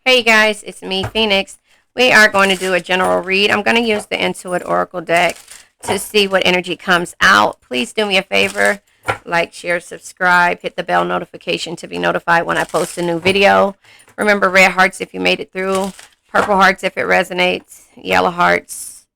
Hey guys, it's me, Phoenix. We are going to do a general read. I'm going to use the Intuit Oracle deck to see what energy comes out. Please do me a favor, like, share, subscribe, hit the bell notification to be notified when I post a new video. Remember, red hearts if you made it through, purple hearts if it resonates, yellow hearts,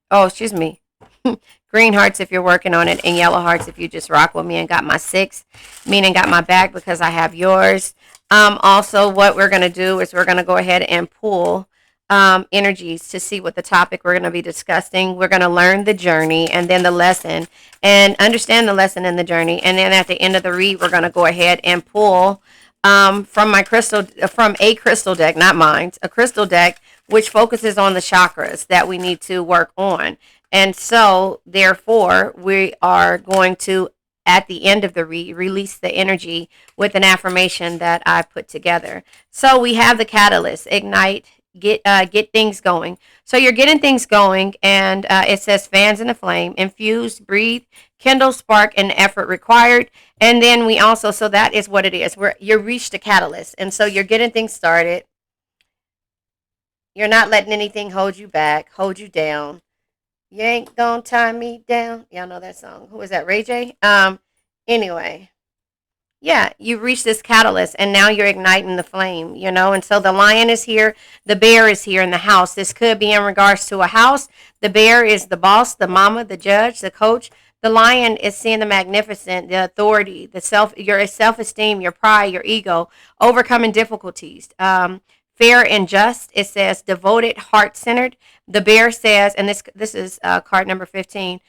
green hearts if you're working on it, and yellow hearts if you just rock with me and got my six, meaning got my back because I have yours. Also, what we're going to do is we're going to go ahead and pull energies to see what the topic we're going to be discussing. We're going to learn the journey and then the lesson and understand the lesson and the journey. And then at the end of the read, we're going to go ahead and pull from a crystal deck, not mine, a crystal deck, which focuses on the chakras that we need to work on. And so, therefore, we are going to, at the end of the read, release the energy with an affirmation that I put together. So we have the catalyst, ignite, get things going. So you're getting things going, and it says fans in the flame, infuse, breathe, kindle, spark, and effort required. And then we also, so that is what it is. You reached the catalyst, and so you're getting things started. You're not letting anything hold you back, hold you down. You ain't gonna tie me down. Y'all know that song. Who is that? Ray J? Anyway. Yeah, you've reached this catalyst and now you're igniting the flame, and so the lion is here, the bear is here in the house. This could be in regards to a house. The bear is the boss, the mama, the judge, the coach. The lion is seeing the magnificent, the authority, your self-esteem, your pride, your ego, overcoming difficulties. Fair and just, it says devoted, heart-centered. The bear says, and this is card number 15.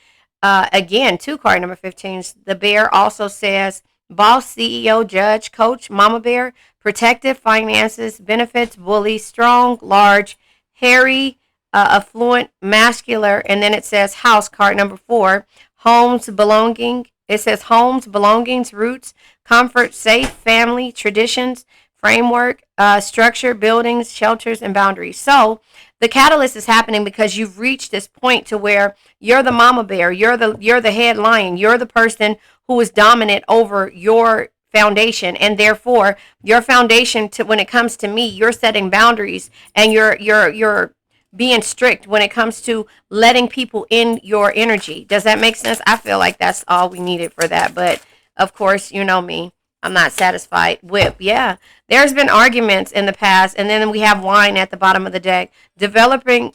Again, two card number 15s. The bear also says boss, CEO, judge, coach, mama bear, protective, finances, benefits, bully, strong, large, hairy, affluent, muscular, and then it says house, card number 4, homes, belonging. It says homes, belongings, roots, comfort, safe, family, traditions, framework, structure, buildings, shelters, and boundaries. So the catalyst is happening because you've reached this point to where you're the mama bear, you're the head lion, you're the person who is dominant over your foundation, and therefore your foundation, to when it comes to me, you're setting boundaries and you're being strict when it comes to letting people in your energy. Does that make sense? I feel like that's all we needed for that, but of course, you know me, I'm not satisfied. Whip, yeah. There's been arguments in the past, and then we have wine at the bottom of the deck. Developing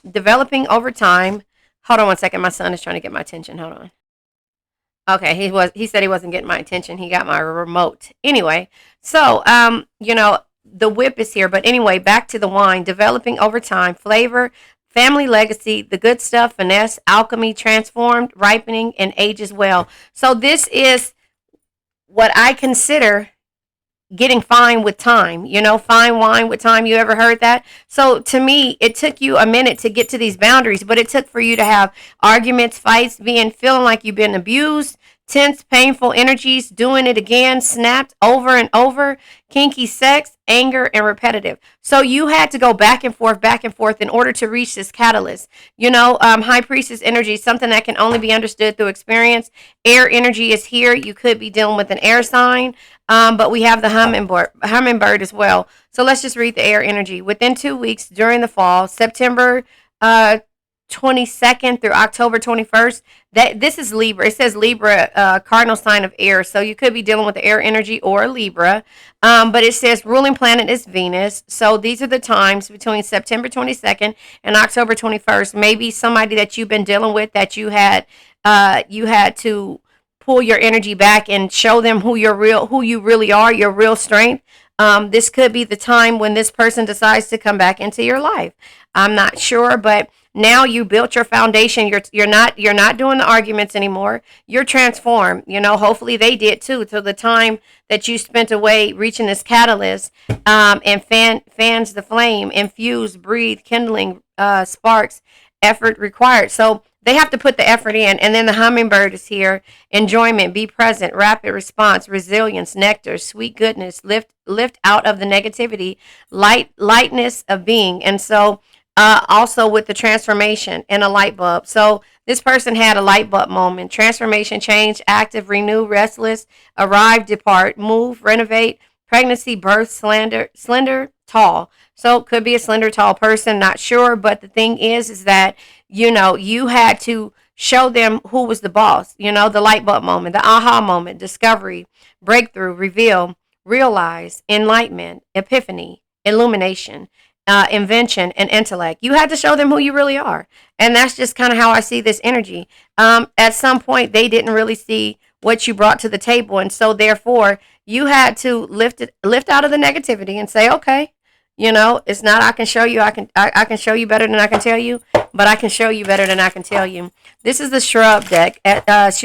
over time. Hold on one second. My son is trying to get my attention. Hold on. Okay, he said he wasn't getting my attention. He got my remote. Anyway, so the whip is here, but anyway, back to the wine. Developing over time, flavor, family legacy, the good stuff, finesse, alchemy, transformed, ripening, and age as well. So this is what I consider getting fine with time, fine wine with time. You ever heard that? So to me, it took you a minute to get to these boundaries, but it took for you to have arguments, fights, feeling like you've been abused, tense, painful energies, doing it again, snapped over and over, kinky sex, anger, and repetitive. So you had to go back and forth in order to reach this catalyst. High priestess energy, something that can only be understood through experience. Air energy is here. You could be dealing with an air sign, but we have the hummingbird as well. So let's just read the air energy. Within 2 weeks during the fall, September 22nd through October 21st. This is Libra. It says Libra, cardinal sign of air. So you could be dealing with the air energy or Libra. But it says ruling planet is Venus. So these are the times between September 22nd and October 21st. Maybe somebody that you've been dealing with that you had to pull your energy back and show them who you really are, your real strength. This could be the time when this person decides to come back into your life. I'm not sure, but now you built your foundation. You're not doing the arguments anymore. You're transformed. Hopefully they did too. So the time that you spent away reaching this catalyst, and fans the flame, infuse, breathe, kindling, sparks, effort required. So they have to put the effort in, and then the hummingbird is here. Enjoyment, be present, rapid response, resilience, nectar, sweet goodness, lift out of the negativity, lightness of being, and so also with the transformation and a light bulb. So this person had a light bulb moment. Transformation, change, active, renew, restless, arrive, depart, move, renovate, pregnancy, birth, slender, tall. So it could be a slender, tall person, not sure. But the thing is that, you had to show them who was the boss, the light bulb moment, the aha moment, discovery, breakthrough, reveal, realize, enlightenment, epiphany, illumination, invention, and intellect. You had to show them who you really are. And that's just kind of how I see this energy. At some point, they didn't really see what you brought to the table. And so, therefore, you had to lift out of the negativity and say, okay, it's not I can show you, I can show you better than I can tell you, but I can show you better than I can tell you. This is the Shrub deck, CHERUB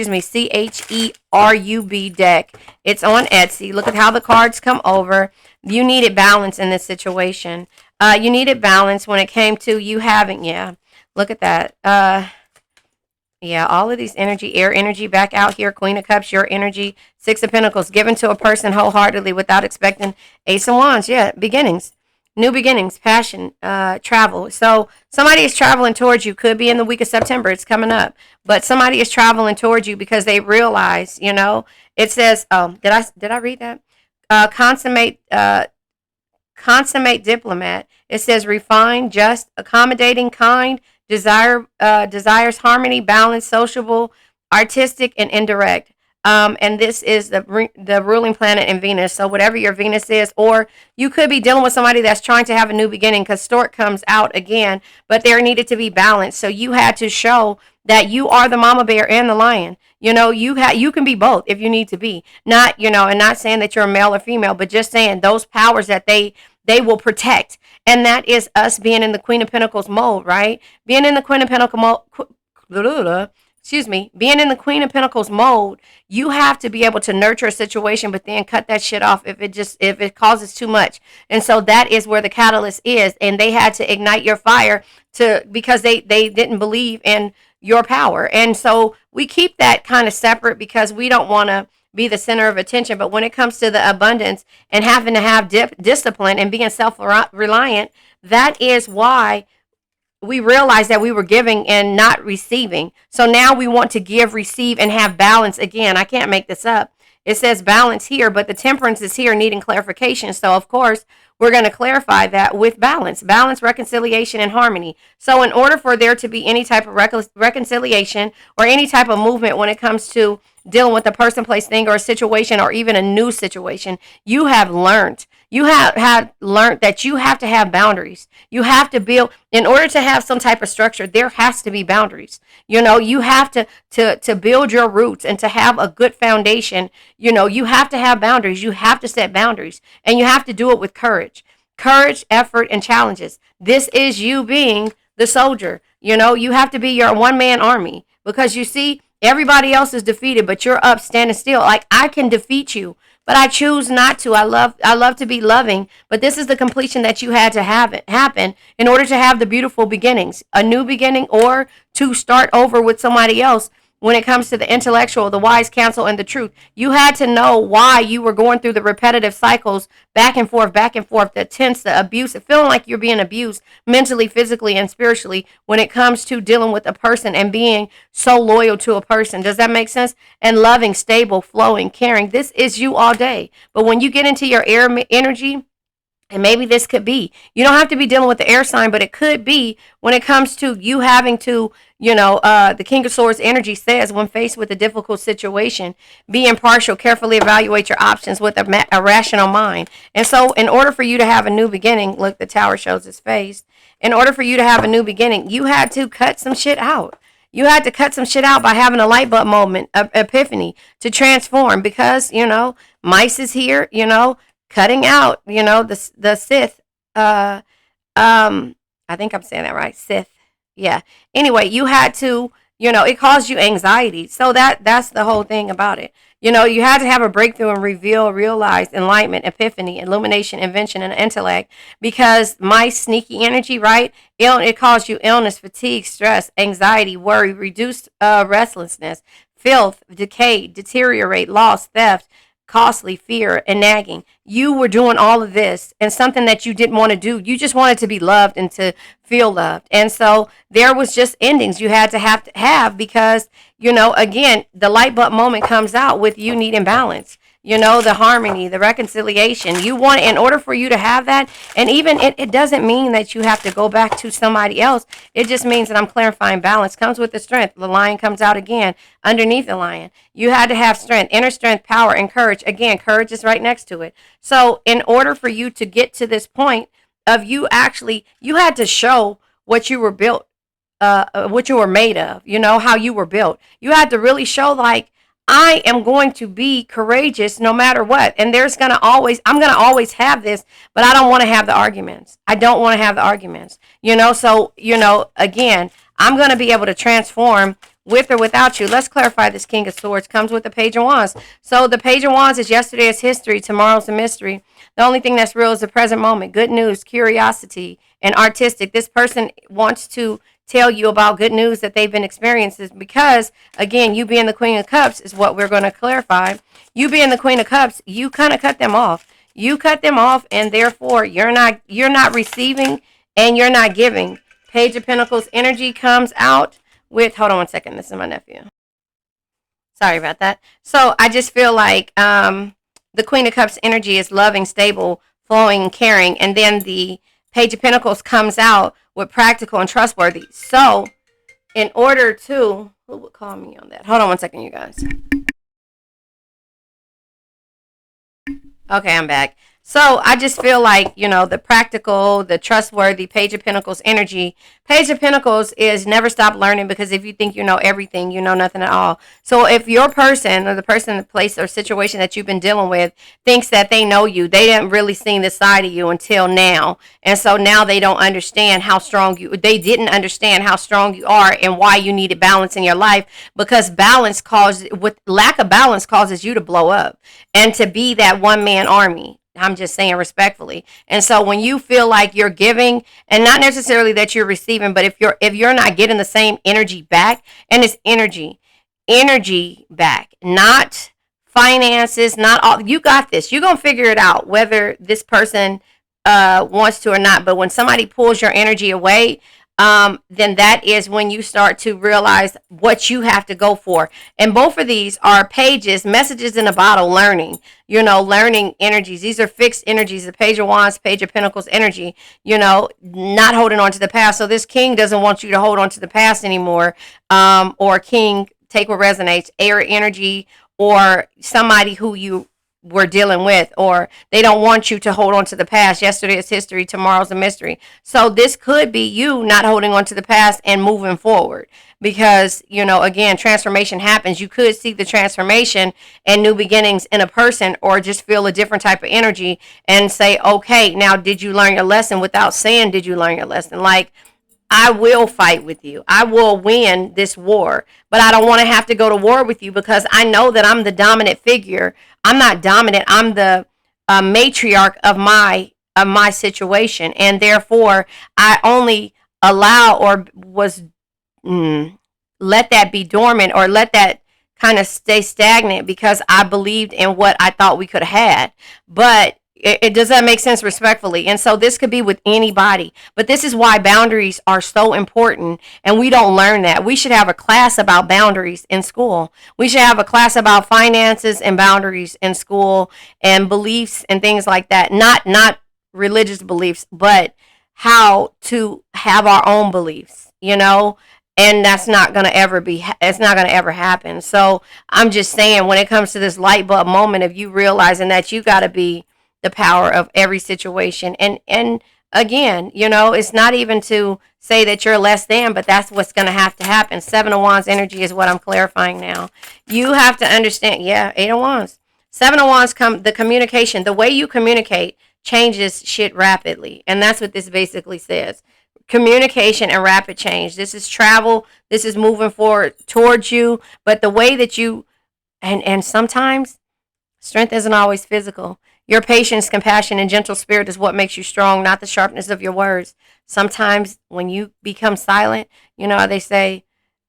deck. It's on Etsy. Look at how the cards come over. You needed balance in this situation. You needed balance when it came to you having, look at that. Yeah, all of these energy, air energy back out here. Queen of Cups, your energy. Six of Pentacles, given to a person wholeheartedly without expecting. Ace of Wands, beginnings. New beginnings, passion, travel. So somebody is traveling towards you. Could be in the week of September. It's coming up. But somebody is traveling towards you because they realize, it says, did I read that? Consummate diplomat. It says refined, just, accommodating, kind, desires harmony, balance, sociable, artistic, and indirect. And this is the ruling planet in Venus. So whatever your Venus is, or you could be dealing with somebody that's trying to have a new beginning, because Stork comes out again, but there needed to be balance. So you had to show that you are the mama bear and the lion. You can be both if you need to be. Not, and not saying that you're a male or female, but just saying those powers that they will protect. And that is us being in the Queen of Pentacles mode, right? Being in the Queen of Pentacles mode, being in the Queen of Pentacles mode, you have to be able to nurture a situation, but then cut that shit off if it causes too much. And so that is where the catalyst is. And they had to ignite your fire because they didn't believe in your power. And so we keep that kind of separate because we don't want to be the center of attention. But when it comes to the abundance and having to have discipline and being self-reliant, that is why we realized that we were giving and not receiving. So now we want to give, receive, and have balance again. I can't make this up. It says balance here, but the temperance is here needing clarification. So, of course, we're going to clarify that with balance, reconciliation, and harmony. So in order for there to be any type of reconciliation or any type of movement when it comes to dealing with a person, place, thing, or a situation, or even a new situation, you have learned. You have learned that you have to have boundaries. You have to build, in order to have some type of structure, there has to be boundaries. You have to build your roots and to have a good foundation. You have to have boundaries. You have to set boundaries, and you have to do it with courage, effort, and challenges. This is you being the soldier. You have to be your one-man army, because you see, everybody else is defeated, but you're up standing still. Like, I can defeat you, but I choose not to. I love to be loving, but this is the completion that you had to have it happen in order to have the beautiful beginnings, a new beginning, or to start over with somebody else. When it comes to the intellectual, the wise counsel, and the truth, you had to know why you were going through the repetitive cycles, back and forth, the tense, the abuse, feeling like you're being abused mentally, physically, and spiritually when it comes to dealing with a person and being so loyal to a person. Does that make sense? And loving, stable, flowing, caring. This is you all day. But when you get into your air energy, and maybe this could be, you don't have to be dealing with the air sign, but it could be when it comes to you having to, the King of Swords energy says, when faced with a difficult situation, be impartial, carefully evaluate your options with a rational mind. And so in order for you to have a new beginning, look, the Tower shows his face. In order for you to have a new beginning, you had to cut some shit out. You had to cut some shit out by having a light bulb moment, epiphany, to transform, because, mice is here, cutting out, the Sith, I think I'm saying that right, Sith, yeah. Anyway, you had to, it caused you anxiety. So that's the whole thing about it. You had to have a breakthrough and reveal, realize, enlightenment, epiphany, illumination, invention, and intellect, because my sneaky energy, right, it caused you illness, fatigue, stress, anxiety, worry, reduced restlessness, filth, decay, deteriorate, loss, theft, costly, fear, and nagging. You were doing all of this and something that you didn't want to do. You just wanted to be loved and to feel loved. And so there was just endings you had to have because, again, the light bulb moment comes out with you needing balance. you know, the harmony, the reconciliation. You want, in order for you to have that, and even it doesn't mean that you have to go back to somebody else. It just means that I'm clarifying balance comes with the strength. The lion comes out again underneath the lion. You had to have strength, inner strength, power, and courage. Again, courage is right next to it. So in order for you to get to this point of you actually, you had to show what you were built, what you were made of, you know, how you were built. You had to really show, like, I am going to be courageous no matter what. And I'm going to always have this, but I don't want to have the arguments. I don't want to have the arguments, you know? So, you know, again, I'm going to be able to transform with or without you. Let's clarify this King of Swords comes with the Page of Wands. So the Page of Wands is yesterday is history, tomorrow's a mystery. The only thing that's real is the present moment. Good news, curiosity, and artistic. This person wants to tell you about good news that they've been experiencing, because again, you being the Queen of Cups is what we're going to clarify. You being the Queen of Cups, you kind of cut them off. You cut them off, and therefore you're not receiving and you're not giving. Page of Pentacles energy comes out with, hold on one second, this is my nephew. Sorry about that. So I just feel like the Queen of Cups energy is loving, stable, flowing, caring, and then the Page of Pentacles comes out with practical and trustworthy. So in order to, who would call me on that? Hold on one second, you guys. Okay, I'm back. So I just feel like, you know, the practical, the trustworthy, Page of Pentacles energy. Page of Pentacles is never stop learning, because if you think you know everything, you know nothing at all. So if your person or the person, the place or situation that you've been dealing with thinks that they know you, they didn't really see this side of you until now. And so now they don't understand how strong they didn't understand how strong you are and why you needed balance in your life, because lack of balance causes you to blow up and to be that one man army. I'm just saying respectfully. And so when you feel like you're giving, and not necessarily that you're receiving, but if you're not getting the same energy back, and it's energy back, not finances, not all, you got this. You're going to figure it out whether this person wants to or not. But when somebody pulls your energy away, then that is when you start to realize what you have to go for. And both of these are pages, messages in a bottle, learning, you know, learning energies. These are fixed energies, the Page of Wands, Page of Pentacles energy, you know, not holding on to the past. So this king doesn't want you to hold on to the past anymore. Or king, take what resonates, air energy, or somebody who you we're dealing with, or they don't want you to hold on to the past. Yesterday is history, tomorrow's a mystery. So this could be you not holding on to the past and moving forward, because, you know, again, transformation happens. You could see the transformation and new beginnings in a person, or just feel a different type of energy and say, okay, now did you learn your lesson, without saying did you learn your lesson. Like, I will fight with you. I will win this war, but I don't want to have to go to war with you, because I know that I'm the dominant figure. I'm not dominant. I'm the matriarch of my situation, and therefore I only allow or let that be dormant, or let that kind of stay stagnant, because I believed in what I thought we could have had. But it does that make sense, respectfully? And so this could be with anybody, but this is why boundaries are so important, and we don't learn that. We should have a class about boundaries in school. We should have a class about finances and boundaries in school, and beliefs and things like that. Not religious beliefs, but how to have our own beliefs, you know? And that's not going to ever it's not going to ever happen. So I'm just saying, when it comes to this light bulb moment of you realizing that you got to be the power of every situation. And again, you know, it's not even to say that you're less than, but that's what's going to happen. 7 of Wands energy is what I'm clarifying now. You have to understand. Yeah, 8 of Wands. 7 of Wands the communication. The way you communicate changes shit rapidly. And that's what this basically says. Communication and rapid change. This is travel. This is moving forward towards you. But the way that you, and sometimes strength isn't always physical. Your patience, compassion, and gentle spirit is what makes you strong, not the sharpness of your words. Sometimes when you become silent, you know how they say,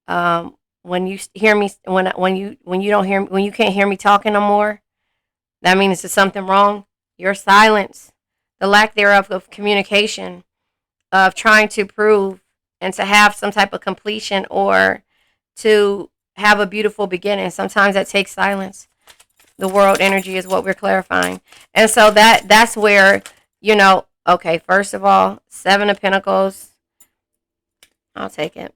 when you hear me, when you don't hear, when you can't hear me talking no more, that means there's something wrong. Your silence, the lack thereof of communication, of trying to prove and to have some type of completion, or to have a beautiful beginning. Sometimes that takes silence. The world energy is what we're clarifying. And so that's where, okay, first of all, Seven of Pentacles. I'll take it.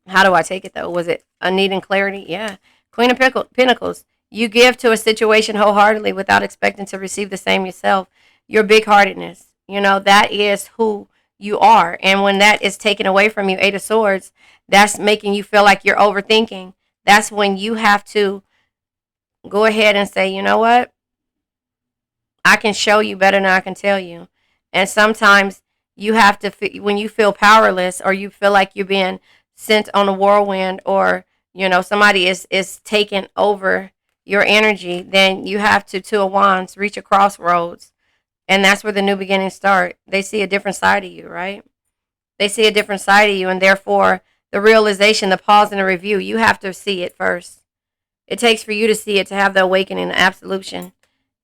How do I take it, though? Was it a needing clarity? Yeah. Queen of Pentacles. You give to a situation wholeheartedly without expecting to receive the same yourself. Your big-heartedness. That is who you are. And when that is taken away from you, Eight of Swords, that's making you feel like you're overthinking. That's when you have to go ahead and say, you know what? I can show you better than I can tell you. And sometimes you have to, when you feel powerless or you feel like you're being sent on a whirlwind, or somebody is taking over your energy, then you have to, Two of Wands, reach a crossroads. And that's where the new beginnings start. They see a different side of you, right? They see a different side of you, and therefore the realization, the pause and the review, you have to see it first. It takes for you to see it to have the awakening, the absolution.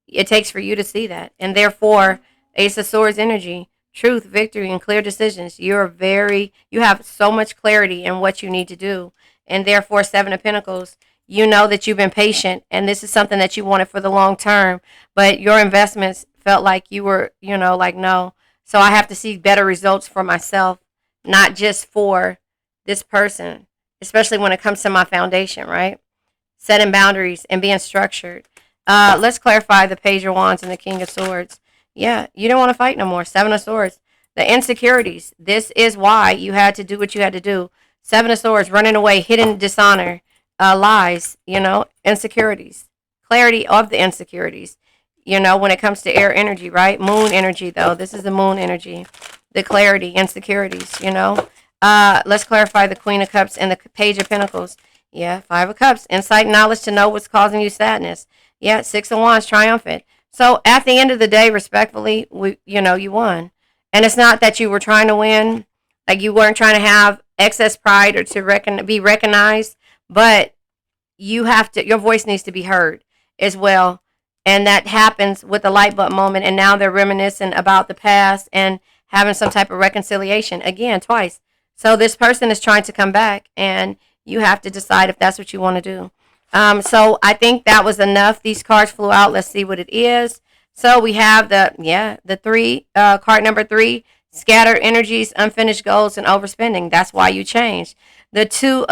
It takes for you to see that. And therefore, Ace of Swords energy, truth, victory, and clear decisions. You have so much clarity in what you need to do. And therefore, Seven of Pentacles, you know that you've been patient, and this is something that you wanted for the long term, but your investments felt like you were, like, no. So I have to see better results for myself, not just for this person, especially when it comes to my foundation, right? Setting boundaries and being structured. Let's clarify the Page of Wands and the King of Swords. Yeah, you don't want to fight no more. Seven of Swords. The insecurities. This is why you had to do what you had to do. Seven of Swords, running away, hidden dishonor, lies, insecurities. Clarity of the insecurities, when it comes to air energy, right? Moon energy, though. This is the moon energy. The clarity, insecurities, Let's clarify the Queen of Cups and the Page of Pentacles. Yeah, Five of Cups. Insight and knowledge to know what's causing you sadness. Yeah, Six of Wands, triumphant. So at the end of the day, respectfully, you won. And it's not that you were trying to win, like you weren't trying to have excess pride or to be recognized, but your voice needs to be heard as well. And that happens with the light bulb moment. And now they're reminiscing about the past and having some type of reconciliation again, twice. So this person is trying to come back, and you have to decide if that's what you want to do. So I think that was enough. These cards flew out. Let's see what it is. So we have the three, card number 3, scattered energies, unfinished goals, and overspending. That's why you changed. The two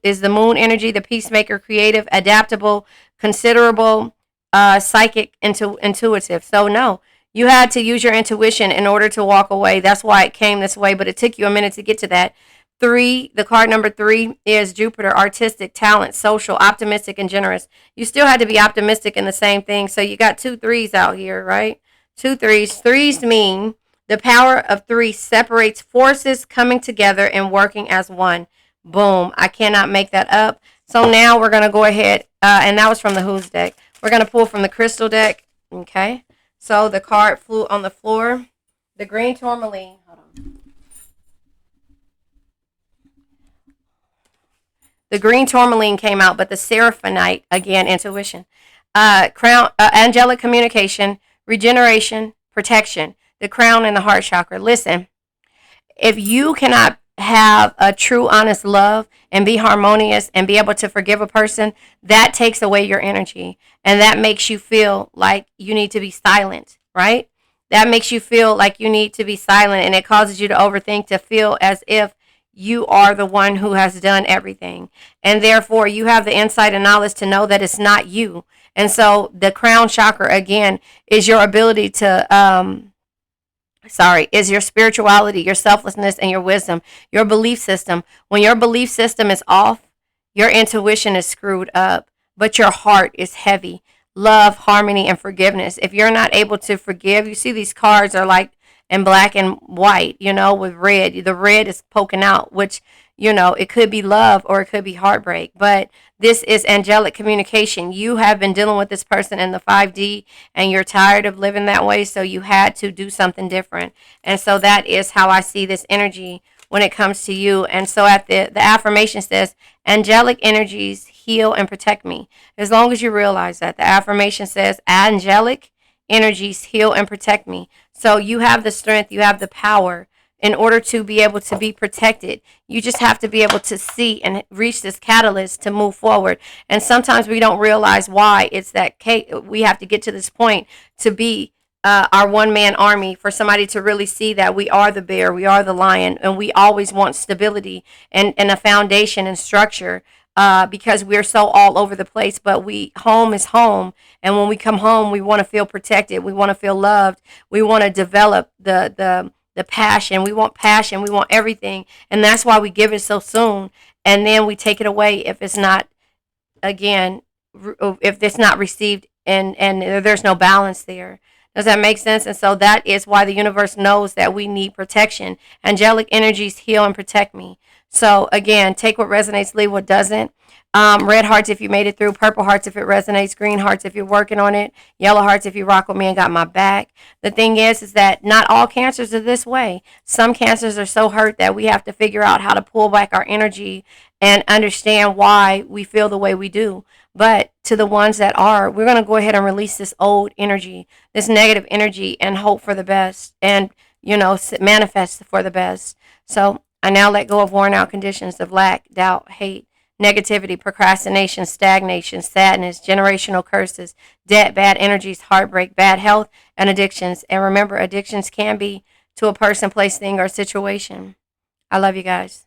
is the moon energy, the peacemaker, creative, adaptable, considerable, psychic, intuitive. So no, you had to use your intuition in order to walk away. That's why it came this way, but it took you a minute to get to that. 3, the card number 3 is Jupiter, artistic, talent, social, optimistic, and generous. You still had to be optimistic in the same thing. So you got 2 3s out here, right? 2 3s. 3s mean the power of 3 separates forces coming together and working as one. Boom. I cannot make that up. So now we're going to go ahead, and that was from the Who's deck. We're going to pull from the Crystal deck. Okay. So the card flew on the floor. The green tourmaline. Hold on. The green tourmaline came out, but the seraphonite, again, intuition. Crown, angelic communication, regeneration, protection. The crown and the heart chakra. Listen, if you cannot have a true, honest love and be harmonious and be able to forgive a person, that takes away your energy. And that makes you feel like you need to be silent, right? That makes you feel like you need to be silent, and it causes you to overthink, to feel as if you are the one who has done everything. And therefore, you have the insight and knowledge to know that it's not you. And so the crown chakra, again, is your ability to, is your spirituality, your selflessness, and your wisdom, your belief system. When your belief system is off, your intuition is screwed up, but your heart is heavy. Love, harmony, and forgiveness. If you're not able to forgive, you see these cards are like in black and white, with red. The red is poking out, which, it could be love or it could be heartbreak. But this is angelic communication. You have been dealing with this person in the 5D, and you're tired of living that way, so you had to do something different. And so that is how I see this energy when it comes to you. And so at the affirmation says, angelic energies heal and protect me. As long as you realize that. The affirmation says, angelic energies heal and protect me. So you have the strength, you have the power, in order to be able to be protected. You just have to be able to see and reach this catalyst to move forward. And sometimes we don't realize why it's that we have to get to this point to be our one-man army, for somebody to really see that we are the bear, we are the lion, and we always want stability and a foundation and structure, because we're so all over the place. But home is home, and when we come home, we want to feel protected, we want to feel loved, we want to develop the passion, we want everything, and that's why we give it so soon, and then we take it away if it's not, again, if it's not received, and there's no balance there. Does that make sense? And so that is why the universe knows that we need protection. Angelic energies heal and protect me. So again, take what resonates, leave what doesn't. Red hearts if you made it through, purple hearts if it resonates, green hearts if you're working on it, yellow hearts if you rock with me and got my back. The thing is that not all cancers are this way. Some cancers are so hurt that we have to figure out how to pull back our energy and understand why we feel the way we do. But to the ones that are, we're going to go ahead and release this old energy, this negative energy, and hope for the best, and, manifest for the best. So I now let go of worn out conditions of lack, doubt, hate, negativity, procrastination, stagnation, sadness, generational curses, debt, bad energies, heartbreak, bad health, and addictions. And remember, addictions can be to a person, place, thing, or situation. I love you guys.